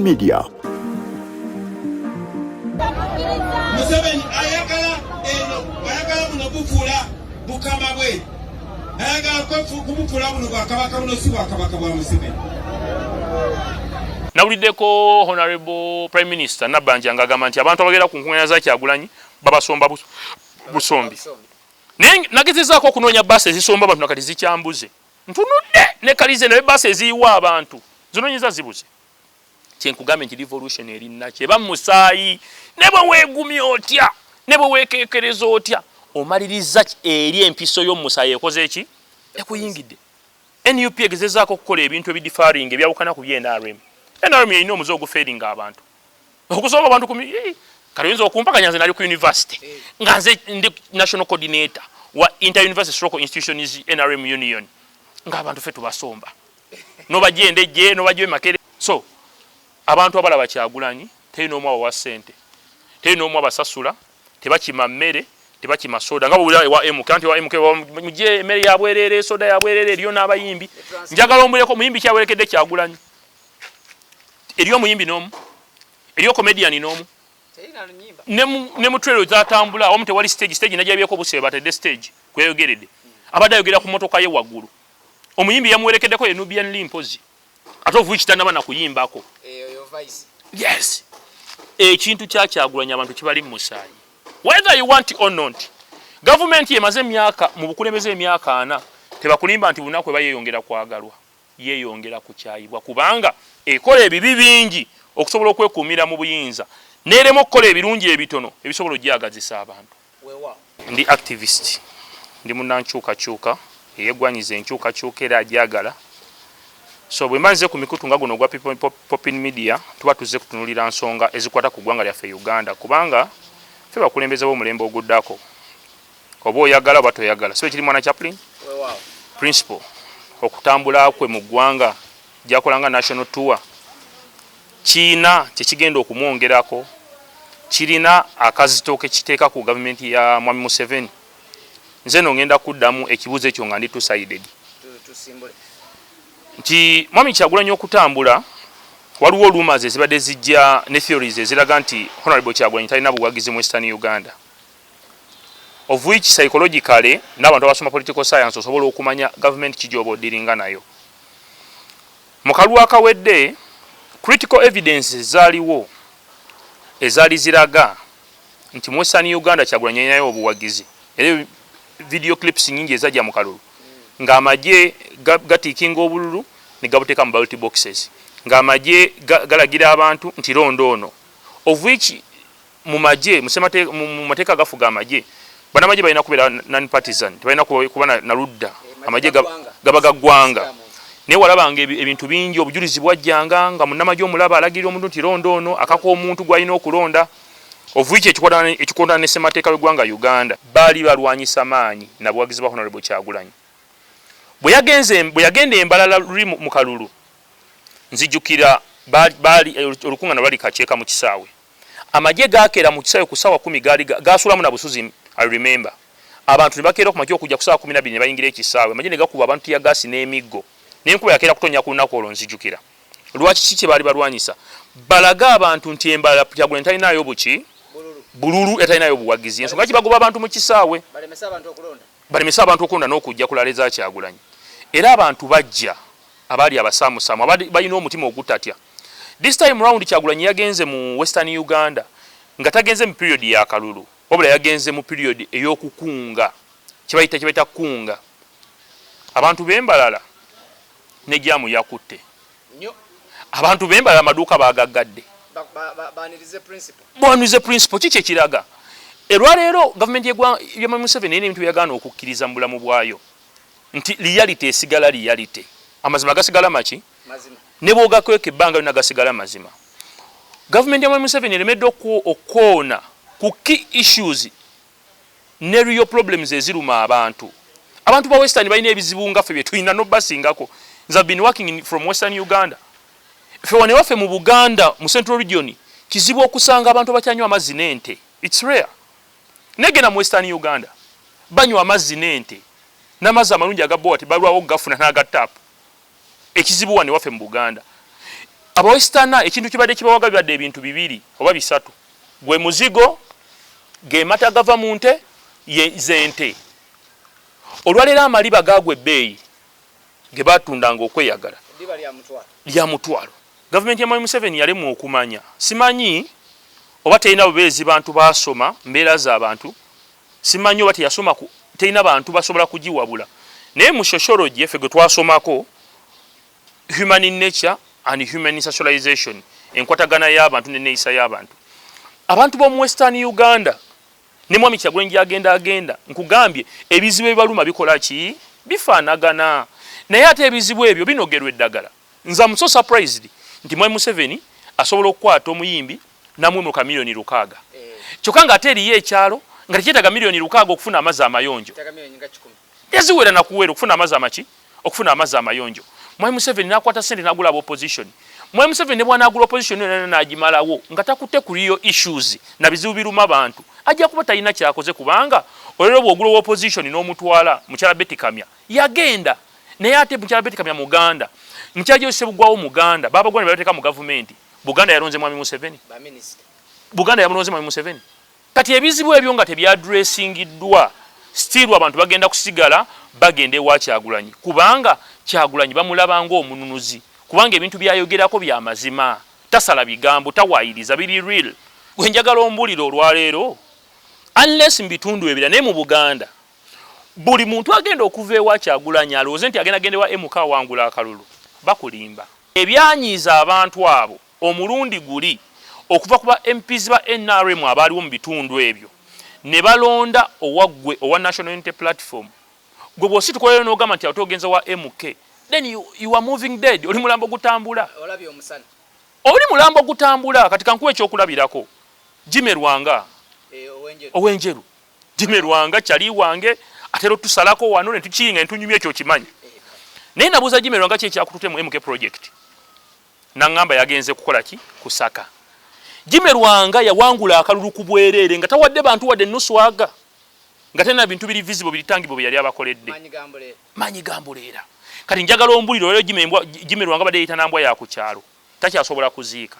Media. Museveni ayagala eno ayagala muno bufula bukama bwe ayagala kubufula buno bwa kabaka buno si bwa kabaka bwa Museveni. Nawuliddeko Honorable Prime Minister Nabanja ngagamba nti abantu abagenda ku nkungaana za Kyagulanyi babasomba busombi. Nagezezaako okunoonya bbaasi ezisomba abantu nakati zikyambuze. Ntunudde ne kalize ne bbaasi eziyiwa abantu zinoonyeza zibuze. Kyenkugambye nti revolution erina kyeba musaayi ne bwe weegumya otya ne bwe weekeekereza otya omaliriza eri empiso y'omusaayi ekoze eki ekuyingidde. NUP egezezaako okukola ebintu ebidifaring ebyawukana ku NRM. NRM erina omuze ogufeeringa abantu okusooka abantu kale okumpakanya nze nali ku university nga nze ndi national coordinator wa inter-university local institutions NRM union nga abantu fe tubasomba nobajendejje nobajwe makere. So abantu abalaba Kyagulanyi teri n'omu abawa ssente, teri n'omu abasasula, tebakima mmere, tebakima soda nga buli wa MK anti wa MK muje mmere ya bwerere soda ya bwerere eriyo n'abayimbi njagala ombuleko muyimbi kyawerekedde Kyagulanyi eriyo muyimbi n'omu eriyo comedian n'omu ne mu trailer za ntambula omu tewali stage najabyeko busebe batedde stage kweyogeredde abadde ayogera ku motoka ye waggulu omuyimbi yamuwerekeddeko ye Nubian Limpozi ate ovuyi kitannaba na kuyimbako. Yes. Ekintu kya Kyagulanyi abantu kibali mu musaayi. Whether you want or not. Government yemaze emyaka mu bukulembeze emyaka 4 tebakulimba nti bunaku bayeyongera kwagalwa. Yeyongera kukyayibwa kubanga ekola ebibi bingi okusobola okwekuumira mu buyinza. Neremo okukola ebirungi ebitono ebisobola ogyagazisa abantu. Ndi activist. Ndi munnankyukakyuka eyeggwanyiza enkyukakyuka era ajagala. So bwe mbanze ku mikutu nga guno gwa Popin Media tuba tuze kutunulira nsonga ezikwata ku ggwanga lyaffe Uganda kubanga ffe bakulembeze b'omulembe oguddako oba oyagala oba toyagala so ekiri mwana chaplain principal okutambula kwe mu ggwanga gyakolanga national tour Kiina kyekigenda okumwongerako kirina akazitooke kiteeka ku gavumenti ya Mwami Museveni. Nze ngenda kuddamu ekibuuzo ekyo nga ndi two-sided. Nti Mwami Kyagulanyi okutambula waliwo rumors ezibadde zijja ne theories eziraga nti Honorable Kyagulanyi talina buwagizi mu Western Uganda, of which psychologically n'abantu abasoma political science osobola okumanya government kijobo diringa nayo. Mu kalulu akawedde critical evidence zaaliwo ezaali ziraga nti mu Western Uganda Kyagulanyi alinayo obuwagizi. Era video clips nyingi ezajja mu kalulu nga amagye gatikinga obululu ne gabuteeka mu ballot boxes nga amagye galagira abantu nti londo ono, of which mu magye mu mateeka gafuga amagye banamagye balina kubeera non-partisan, tebalina kuba na ludda, amagye gabaga ggwanga. Naye walabanga ebintu bingi obujulizi bwajjanga nga munnamagye omulaba alagirira omuntu nti londo ono akaka omuntu gw'alina okulonda, of which ekikontana ne ssemateeka w'eggwanga Uganda baali balwanyisa maanyi na buwagizi bwa Honorable Kyagulanyi. Bwe yagenda embalala luli mu kalulu nzijukira baali olukungaana lwali kaceeka mu kisaawe, amagye gakeera mu kisaawe ku ssaawa 10 gaali gasulamu na busuzi. I remember abantu ne bakeera ku makya okujja ku ssaawa 12 ne bayingira ekisaawe, amagye ne gakuba abantu ya gaasi n'emiggo n'enkuba yakeera kutonya ku lunaku olwo nzijukira. Lwaki kiki baali balwanyisa? Balaga abantu nti embalala Kyagulanyi talinayo buki bululu etalinayo buwagizi, ensonga kibagoba abantu mu kisaawe balemesa abantu okulonda n'okujja kulaleza Kyagulanyi. Era abantu bajja abaali abasaamusaamu balina omutima ogutatya. This time round Kyagulanyi yagenze mu Western Uganda nga tagenze mu period ya kalulu wabula yagenze mu period ey'okukunga kibayita kunga. Abantu b'embalala ne jamu yakutte, abantu b'embalala amaduuka bagaggadde banirize principle kiki ekiraga. Erwaleero gavumenti ya Museveni erina ebintu byagaana okukkiriza mu bulamu bwayo nti reality esigala reality, amazima gasigala maki ne bw'ogakweka ebbanga lyonna gasigala mazima. Gavumenti ya Museveni eremedde okwoona ku key issues ne real problems eziruma abantu ba Western balina ebizibu nga ffe bye tulina n'obbasingako. Nze have been working from Western Uganda. Ffe wane waffe mu Buganda mu Central Region kizibu okusanga abantu bakyanywa amazzi n'ente. It's rare. Negena mu Western Uganda banywa amazzi n'ente n'amazzi amalungi agabbo ati balwawo gafuna n'agataapu. Ekizibu wane waffe mu Buganda. abawestana ekintu kibadde kibawaga bibadde ebintu bibiri oba bisatu gwe muzigo ge mata gava mu nte zente olwaleero amaliba gaagwa ebbeeyi ge batundanga okweyagala lya mutwalo gavumenti ya Mwami Museveni yalemwa okumanya simanyi oba terina bubeezi bantu basoma mbeera z'abantu simanyi oba teyasoma terina bantu basobola kugiwabula naye mu sociology effe gwe twasomako human in nature and human socialization enkwatagana y'abantu n'enneeyisa y'abantu abantu b'omu Western Uganda ne Mwami Kyagulanyi agenda nkugambye ebizibu ebibaluma bikola ki bifaanagana naye ate ebizibu ebyo binogerwa eddagala nze am so surprised nti Mwami Museveni asobola okukwata omuyimbi namwemuka milioni 600 kyokka nga ate eriyo ekyalo nga tekyetaaga milioni 600 okufuna amazzi amayonjo yaziwera nakuwera okufuna amazzi amaki okufuna amazzi amayonjo Mwami Museveni nakwata sente nagula opposition Mwami Museveni bw'anaagula opposition yonna n'agimalawo nga takutte ku real issues na bizibu biruma abantu ajja kuba talina kyakoze kubanga olero bw'ogula opposition n'omutwala mukyala Betty Kamya yagenda naye ate mukyala Betty Kamya Muganda mukyala Jose Bugwawo Muganda baba gwane bateeka mu government Buganda yalonze Mwami Museveni ba minister Buganda yalonze Mwami Museveni kati ebizibu ebyo nga tebyaddressingiddwa still abantu bagenda kusigala bagende wa Kyagulanyi kubanga Kyagulanyi bamulaba ng'omununuzi kubanga ebintu byayogerako bya mazima tasala bigambo tawayiriza biri real gwenjagala ombulira olwaleero unless mbitundu ebira naye mu Buganda buli muntu agenda okuva ewa Kyagulanyi alowooze nti agenda gende wa MK wangula akalulu bakulimba ebyanyiiza abantu abo omulundi guli okuva kuba MPs ba NRM abaaliwo mu bitundu ebyo ne balonda owaggwe owa National Unity Platform gwe bw'osi tukolera n'ogamba nti otogenza wa MK then you are moving dead oli mulambo gutambula olabye omusana oli mulambo gutambula kati kankuwe ekyokulabirako Jimmy Rwanga owenjeru Jimmy Rwanga kyali wange atero tusalako wano ne tukiyinga ntunyumye ekyo kimanyi naye nabuuza Jimmy Rwanga kye kyakutute mu MK project nangamba yagenze kukola ki kusaka Jimmy Rwanga yawangula akalulu kubwerere nga tawadde bantu wadde nuswaga nga tena bintu biri visible biritangibo byali abakoledde manyi gambolera kati njagala ombuliro lero Jimmy Rwanga bade yita nambwa ya kukyalo takyasobola kuziika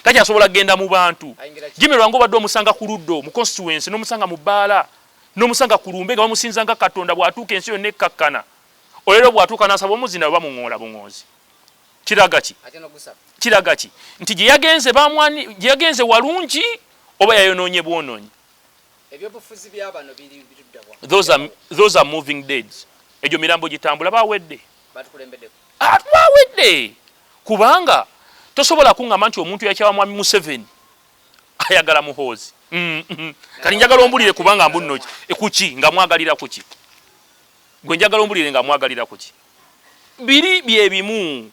takyasobola genda mu bantu Jimmy Rwanga badde omusanga ku luddo mu constituency n'omusanga mu Bbaala n'omusanga ku Lumbe nga bamusinzanga Katonda bwatuuka ensi yonna ekkakkana olero bwatuuka n'asaba omuzina baba muŋoola buŋoozi kiraga ki nti gye yagenze bamwani gye yagenze walungi oba yayonoonye bwonoonyi ebyobufuzi by'abano biri biruddawa those are moving deads ejo mirambo gitambula bawedde batukulembeddeko bawedde kubanga tosobola kuŋŋamba nti omuntu yakyawa Mwami Museveni ayagala muhoozi kati njagala ombulire kubanga mbunno kuki nga mwagalira kuki gwe njagala ombulire nga mwagalira kuki biri byebimu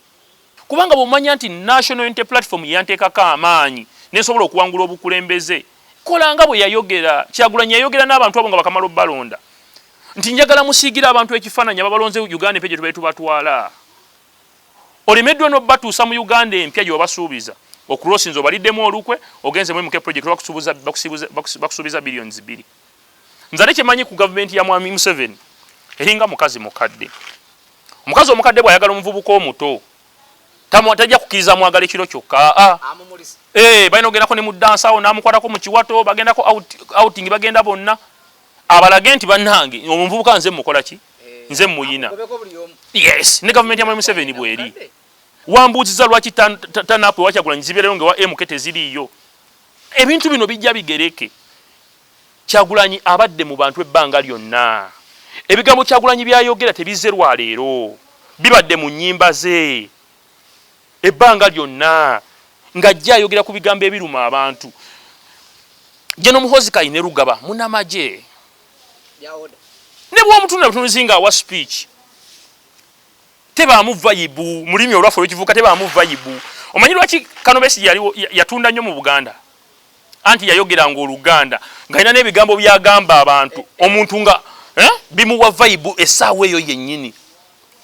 kubanga bw'omanya nti National Unity Platform yanteekako amaanyi nesobola okuwangula obukulembeze kolanga bwe yayogera Kyagulanyi yayogera n'abantu abo nga bakamala balonda nti njagala musiigira abantu ekifaananyi ababalonze Uganda empya gye tubaire tubatwala olemeddwa n'obatuusa mu Uganda empya gye wabasuubiza okulosinza obaliddemu olukwe ogenze mu MK project bakusuubiza billions 2 nzale kyemanyi ku gavumenti ya Mwami Museveni eringa mukazi mukadde omukazi omukadde bw'ayagala omuvubuka omuto tajja kukkiriza mwagala ekiro kyokka balina ogendako ne mu dansa awo n'amukwatako mu kiwato bagendako outing bagenda bonna abalage nti bannange omuvubuka nze mukola ki nze muyina yes ne gavumenti ya Mwami Museveni bweri wambuuziza lwaki tanapu ewa Kyagulanyi zibeereyo nga wa MK teziriiyo ebintu bino bijja bigereke Kyagulanyi abadde mu bantu ebbanga lyonna ebigambo Kyagulanyi byayogera tebizze lwaleero bibadde mu nnyimba ze ebbanga lyonna ng'ajja ayogera ku bigambo ebiruma abantu gye n'omuhozi Kayine Rugaba munnamagye ne bw'omutunula butunuzi wa speech tebaamu vayibu mulimi olwaffe olw'ekivubuka tebaamu vayibu omanyi lwaki Kano Besigye yatunda nnyo mu Buganda anti yayogeranga Oluganda ng'alina n'ebigambo byagamba abantu omuntu nga bimuwa vayibu essaawa eyo yennyini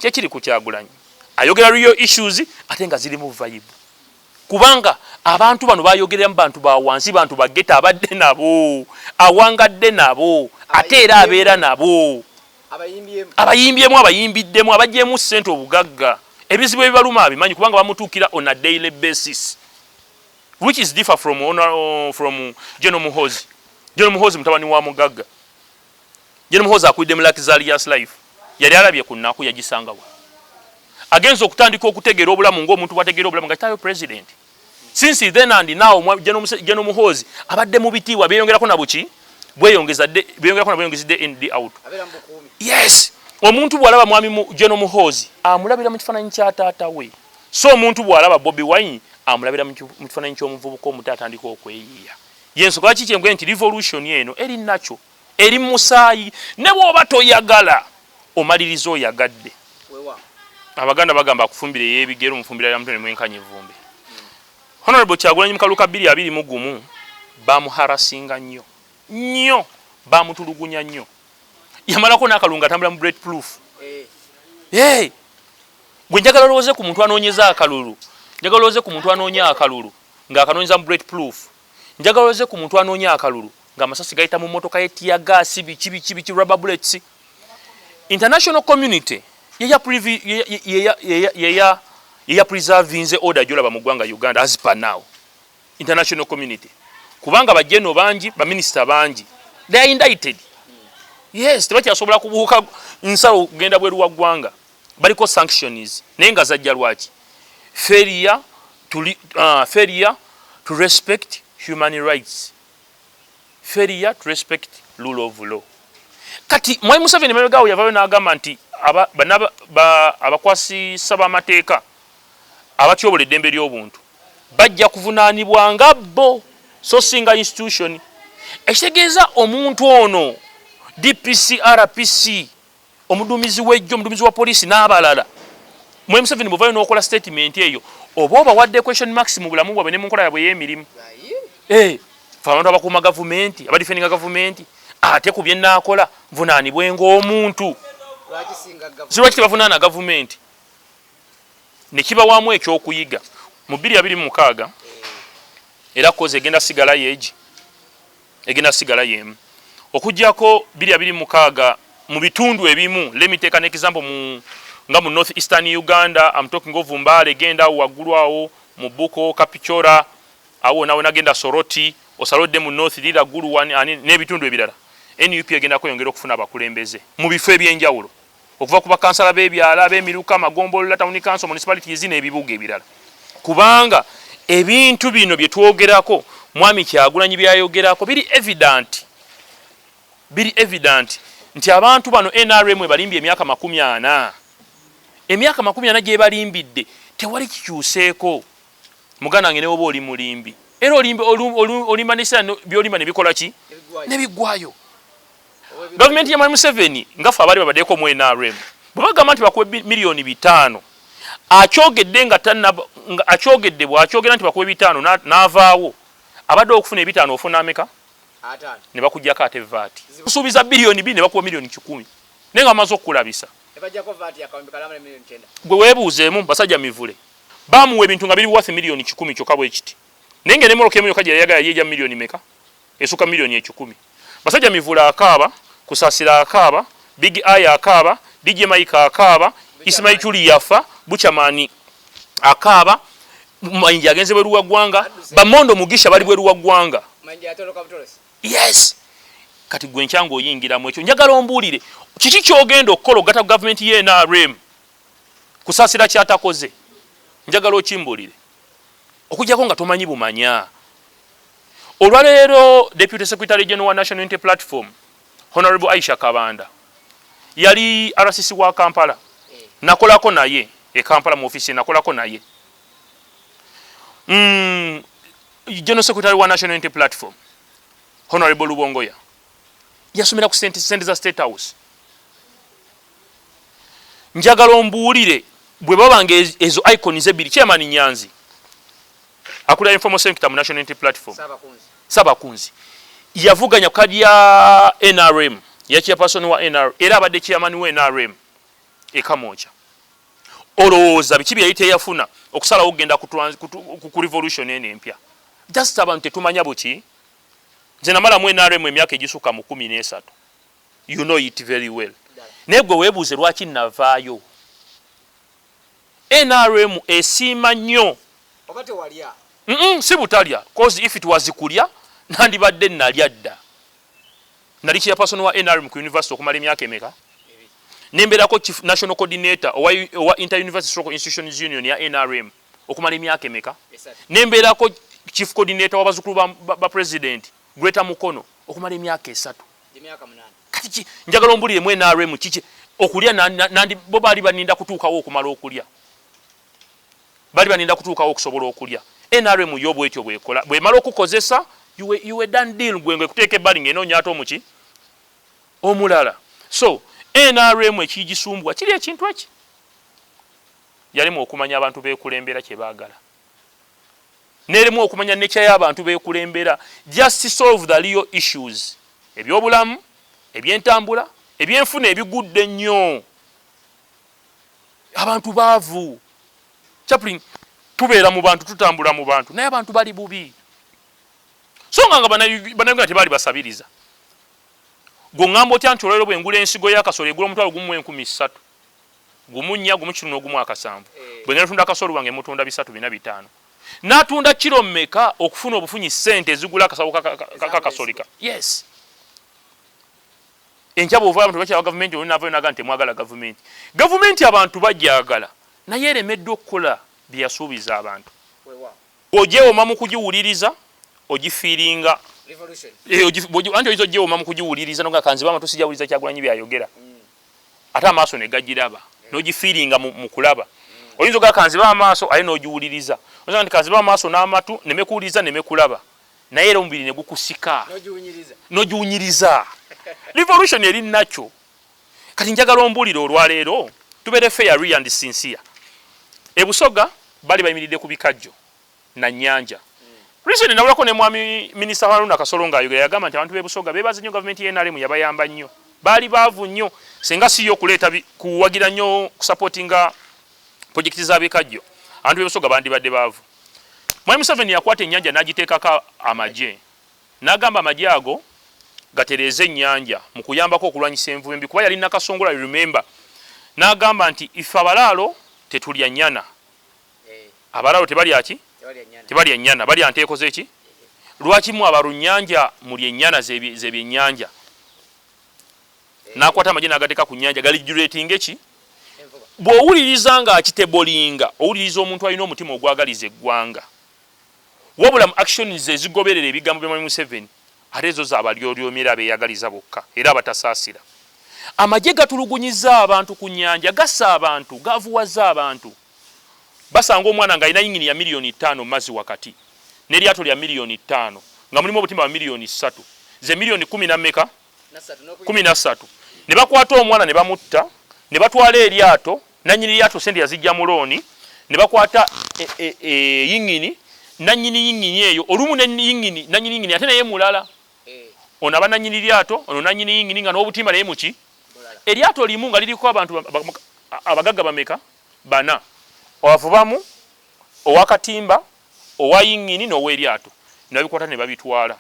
kyekiri ku Kyagulanyi ayogera real issues ate nga ziri mu vayibu kubanga abantu bano bayogerera mu bantu ba wansi bantu bageta abadde nabo awangadde nabo ate era abeera nabo abayimbyemu abayimbiddemu abajjemu ssente obugagga ebizibu ebibaluma abimanyi kubanga bamutuukira on a daily basis, which is differ from General Muhoozi. General Muhoozi mutabani wa mugagga. General Muhoozi akwidde mu luxurious life, yali alabye ku nnaku yagisangawa. Agenza okutandika okutegeera obulamu ng'omuntu bwategeera obulamu nga kitayo president. Since then and now General Muhoozi abadde mu bitiibwa beeyongerako na buki beeyongerako na bweyongezidde in the out. Yes, omuntu bw'alaba mwami General Muhoozi amulabira mu kifaananyi kya taata we, so omuntu bw'alaba Bobi Wine amulabira mu kifaananyi ky'omuvubuka omuto atandika okweyiiya. Yensonga ki kyengwe nti revolution eno eri nakyo eri musaayi, ne bw'oba toyagala omaliriza oyagadde. Abaganda bagamba akufumbire yeebigero mufumbira ya mutone mwenkanye vumbi. Honorable Kyagulanyi Mukaluka 221 bamuharasinga nnyo bamutulugunya nnyo, yamalako n'akalunga atambula mu bulletproof. Gwe njagala olowooze ku muntu anoonyeza akalulu, njagala olowooze ku muntu anoonya akalulu ng'akanoonyeza mu bulletproof, njagala olowooze ku muntu anoonya akalulu ng'amasasi gayita mu mmotoka ye tiyagaasi biki rubber bullets. International community yeya preservinze order gyolaba mu ggwanga Uganda as per now. International community kubanga bajeno bangi baminister bangi they are indicted. Yes, tebakyasobola kubuuka nsalo kugenda bweru wa ggwanga, baliko sanctions naye nga zajja lwaki failure to respect human rights, failure to respect rule of law. Kati Mwai Museveni mebegaawo yavayo n'agamba nti abakwasi saba amateeka abatyobola eddembe ly'obuntu bajja kuvunaanibwanga bo, so singa institution. Ekitegeeza omuntu ono DPC, RPC, omuduumizi w'ejjo, omuduumizi wa poliisi n'abalala, Mwai Museveni bw'ovaayo n'okola statement eyo oba obawadde question marks mu bulamu bwabwe ne mu nkola yabwe y'emirimu. Fe abantu abakuuma gavumenti, abadifendinga gavumenti, ate ku bye nnaakola nvunaanibwe ng'omuntu. Lwaki tebavunaana gavumenti? Ne kibawaamu ekyokuyiga mu 2026 era kozi egenda sigala yeegi, egenda sigala yemu okujjako 2026 mu bitundu ebimu. Let me take an example nga mu North Eastern Uganda, I'm talking of Mbale, genda waggulu awo mu Buko, Kapichora, awo nawe nagenda Soroti, osalodde mu North Lira Gulu wani n'ebitundu ebirala. NUP egenda kweyongera okufuna abakulembeze mu bifo ebyenjawulo okuva ku bakansala b'ebyala, ab'emiruka, Magombolola, Town Council, municipalities n'ebibuga ebirala, kubanga ebintu bino bye twogerako mwami Kyagulanyi byayogerako biri evident nti abantu bano NRM balimbye emyaka 40. Emyaka 40 gye balimbidde tewali kikyuseeko. Muganda wange ne oba oli mulimbi era olimba n'essira by'olimba ne bikola ki? Ne biggwayo. Gavumenti ya Mwai Museveni ngafa abali babaddeko mu NRM bwe bagamba nti bakuwe $5,000,000 akyogedde akyogedde bw'akyogera nti bakuwe 5 n'avaawo abadde okufuna $5 ofuna ameka? Ne bakuggyako ate VAT. Kusuubiza $2 ne bakuwa $1,10,000 naye nga bamaze okukulabisa. Gwe weebuuzeemu basajja mivule bamuwa ebintu nga biri worth $1,10,000 kyokka bwe kiti, naye nga n'emmotoka emu yokka gye yayagala yeeja $1,000,000 meka? Esukka $1,10,000. Basajja mivule akaaba, Kusaasira akaaba, Big Eye akaaba, DJ Mike akaaba, Ismail Chuli yafa, Buchamani akaaba, Mayinji agenze bweru wa ggwanga, Bamondo Mugisha bali bweru wa ggwanga. Yes. Kati gwe nkyango oyingiramu ekyo njagala ombuulire kiki kyogenda okukola ogata gavumenti ye NRM kusaasira kyatakoze, njagala okimbuulire okujjako nga tomanyi bumanya. Olwaleero Deputy Secretary General wa National Unity Platform Honorable Aisha Kabanda yali RCC wa Kampala, nakolako naye Kampala mu office, nakolako naye General Secretary wa National Unity Platform Honorable Lubongoya yasomera ku sente za State House. Njagala ombuulire bwe babanga ezo icons ebiri, Chairman Nyanzi akulira informal sector mu National Unity Platform Sabakunzi yavuganya kadi ya NRM ya chairperson wa NRM era abadde chairman wa NRM Kamoja. Olowooza biki bye yite yafuna okusala okugenda ku revolution ene empya? Just abantu tetumanya buki. Nze namala mu NRM emyaka egisuka mu 13. You know it very well. Naye gwe weebuuze lwaki navaayo. NRM esiima nnyo obate walya si butalya cause if it was kulya nandibadde nalya dda nali chairperson wa NRM ku university okumala emyaka emeka nembeerako chief national coordinator owa inter university stroke institutions union ya NRM okumala emyaka emeka nembeerako chief coordinator w'abazzukulu ba president Greater Mukono okumala emyaka 3 kati njagala ombulire mu NRM kiki okulya nandi bo baali baninda kutuukawo okumala okulya baali baninda kutuukawo okusobola okulya NRM yobo etyo bwekola bwemala okukozesa you were done deal gwengwe kuteeka ebbali ng'enoonya ate omuki omulala so NRM ekigisumbwa kiri ekintu eki yalimu okumanya abantu beekulembera kye baagala n'erimu okumanya nature y'abantu beekulembera just to solve the real issues ebyobulamu ebyentambula ebyenfuna ebigudde nnyo abantu baavu chaplain tubeera mu bantu tutambula mu bantu naye abantu bali bubi so nga banauganda tebaali basabiriza gongamba otya nti olwero bwengula ensigo y'akasolo egula omutwalo gumu 13 gumu 4 gumu 1 gumu 7 bwengenda tunda akasolo wange mutunda 3 4 5 natunda kilo mmeka okufuna obufunyi sente ezigula akasabo kakasolika yes enjabo ova abantu bakya government oni navo naga nti mwagala government abantu bajjagala naye eremedde okukola byasuubiza abantu ojewo mamu kujiwuliriza ojifiringa anti oyizo jewo mamu kujiwuliriza nga kanzi bama tusijawuliza Kyagulanyi byayogera ate amaaso ne gajiraba n'ojifiringa mu kulaba oyinza ga kanzi ba amaaso aye n'ojiwuliriza oyinza nti kanzi ba amaaso n'amatu nemekuwuliriza nemekulaba naye era omubiri ne gukusika n'ojiwunyiriza revolution eri nakyo kati njagala ombulire olwaleero tubeere fair and sincere ebusoga bali bayimiridde ku bikajjo na nnyanja recently nawulako ne mwami minisita Haruna Kasolo ng'ayogera yagamba nti abantu b'ebusoga beebaza nnyo gavumenti y'NRM yabayamba nnyo baali baavu nnyo singa si yo okuleeta kuwagira nnyo kusupportinga projekiti z'abekajjo abantu b'ebusoga bandibadde baavu mwami Museveni yakwata ennyanja n'agiteekako amagye n'agamba amagye ago gatereeze ennyanja mu kuyambako okulwanyisa envubu embi kuba yali nakasongola remember n'agamba nti ife abalaalo tetulya nnyana abalaalo tebalya ki tebalya nnyana balya nteeko z'eki lwaki mu abalunnyanja muli ennyana z'ebyennyanja n'akwata amagye n'agateeka ku nnyanja galigulating eki bw'owuliriza nga akitebolinga owuliriza omuntu alina omutima ogwagaliza eggwanga wabula mu actions ezigoberera ebigambo bya Mwami Museveni ate ezo z'abalyolyomera beeyagaliza bokka era abatasaasira amagye gatulugunyiza abantu ku nnyanja gassa abantu gavuwaza abantu basanga omwana nga alina yingini ya miliyoni 5 mazzi wakati n'eryato lya miliyoni 5 nga mulimu obutimba bwa miliyoni 3 ze miliyoni 10 na mmeka 13 ne bakwata omwana ne bamutta ne batwala eryato nannyini lyato sente yazijja mu looni ne bakwata yingini nannyini yingini eyo olumu nannyini yingini ate naye mulala ono aba nannyini lyato ono nannyini yingini nga n'obutimba naye muki eryato limu nga liriko abantu abagagga bameka bana owavubamu owakatimba owayingini n'oweryato nabikwata ne babitwala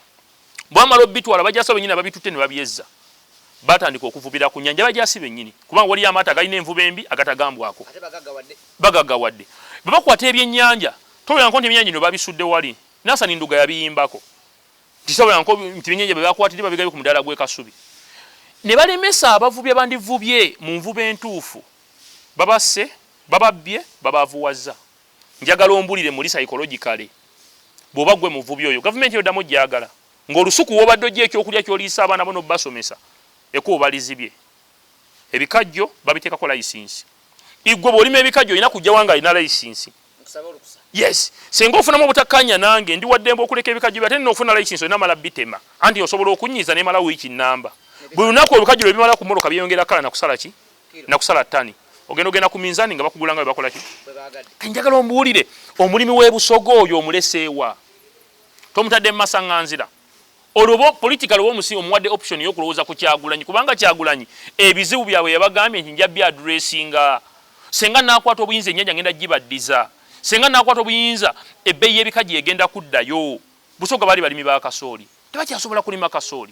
bwamala obitwala bajasa benyini babitutte ne babyezza batandika okuvubira ku nnyanja bajasi benyini kubanga wali amata galina envuba embi agatagambwako bagaggawadde babakwata ebyennyanja toyanko nti ebyennyanja no babisudde wali Nasani Nduga yabiyimbako tisobolanko nti ebyennyanja bebakwatire babigabe ku mudala gw'ekasubi ne balemesa abavubi abandivubye mu nvuba entuufu babasse bababbye babavuwaza njagala ombulire muri psychologically bwoba gwe muvubi oyo gavumenti yoddamu gyagala ng'olusuku wobadde ojja ekyokulya ky'oliisa abaana bono basomesa ekubo balizibye ebikajjo babiteekako license igwe bw'olima ebikajjo olina kujja wanga alina license yes senga ofunamu obutakkanya nange ndi waddembe okuleka ebikajjo ate n'ofuna license olina mala bitema anti osobola okunyiza n'emala wiiki nnamba buli lunaku ebikajjo lwe bimala ku mmoloka byeyongera kala nakusala ki nakusala ttani ogenda ku minzani nga bakugula nga bakola ki kanjagala ombuulire omulimi w'ebusoga oyo omuleseewa tomutadde mumasaŋŋanzira olwo political omusi omuwadde option y'okulowooza ku Kyagulanyi kubanga Kyagulanyi ebizibu byabwe yabagambye nti nja byadressinga senga n'akwata obuyinza ennyanja ngenda gibaddiza senga n'akwata obuyinza ebbeeyi y'ebikajjo egenda kuddayo busoga baali balimi ba kasooli tebakyasobola kulima kasooli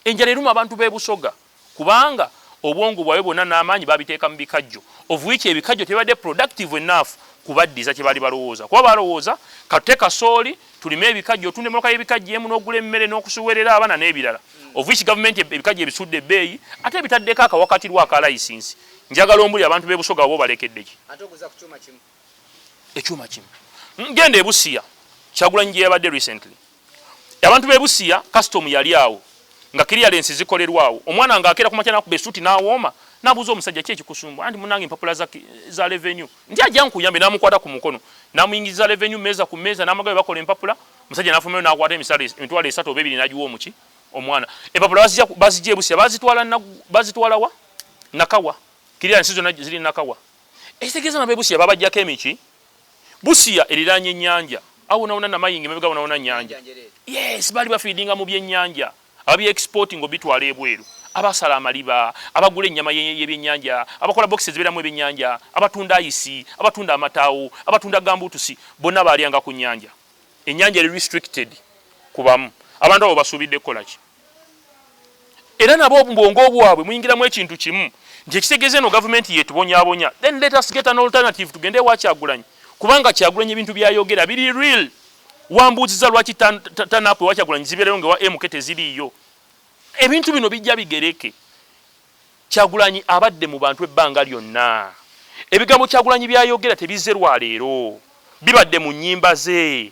enjala eruma abantu b'ebusoga kubanga obwongo bwawe bwonna n'amaanyi babiteeka mu bikajjo of which ebikajjo tebadde productive enough kubaddiza kye bali balowooza kuba balowooza katute kasooli tulime ebikajjo otunde emotoka y'ebikajjo emu n'ogula emmere n'okusuwerera abaana n'ebirala of which government ebikajjo ebisudde ebbeeyi ate ebitaddeko akawakatirwa aka license njagala ombuli abantu b'ebusoga bo balekeddeki ate okuza ku kyuma kimu ekyuma kimu ngenda e Busia Kyagulanyi gye yabadde recently abantu b'e Busia custom yali awo nga clearance zikolerwawo omwana ng'akeera ku makya n'akuba essuuti n'awooma n'abuuza omusajja ki ekikusumbwa anti munnange empapula za revenue ndi ajja nkuyambe n'amukwata ku mukono n'amuyingiza revenue meeza ku meeza n'amagabe bakola empapula omusajja n'afumayo n'akwata emitwalo 3 oba 2 n'agiwa omuki omwana empapula bazijja e Busia bazitwala wa Nakawa clearance zonna ziri Nakawa ekitegeeza nabo e Busia babajjako emiki Busia eriraanye ennyanja awo nawona namayinga emabega awo nawona nnyanja yes bali bafiidinga mu byennyanja ababi exporting obitwala ebweru abasala amaliba abagula ennyama y'ebyennyanja abakola boxes ziberamu ebyennyanja abatunda ayisi abatunda amataawo abatunda gambutusi bonna baalyanga ku nnyanja ennyanja eri restricted kubamu abantu abo basuubidde kukola ki era nabo mbongo obwabwe muyingiramu ekintu kimu nti ekitegeeza eno gavumenti yetubonyaabonya then let us get an alternative tugende wa Kyagulanyi kubanga Kyagulanyi ebintu byayogera biri real wambuuziza lwaki tanapu wa Kyagulanyi zibeerayo nga wa MK teziriiyo ebintu bino bijja bigereke Kyagulanyi abadde mu bantu ebbanga lyonna ebigambo Kyagulanyi byayogera tebizze lwaleero bibadde mu nnyimba ze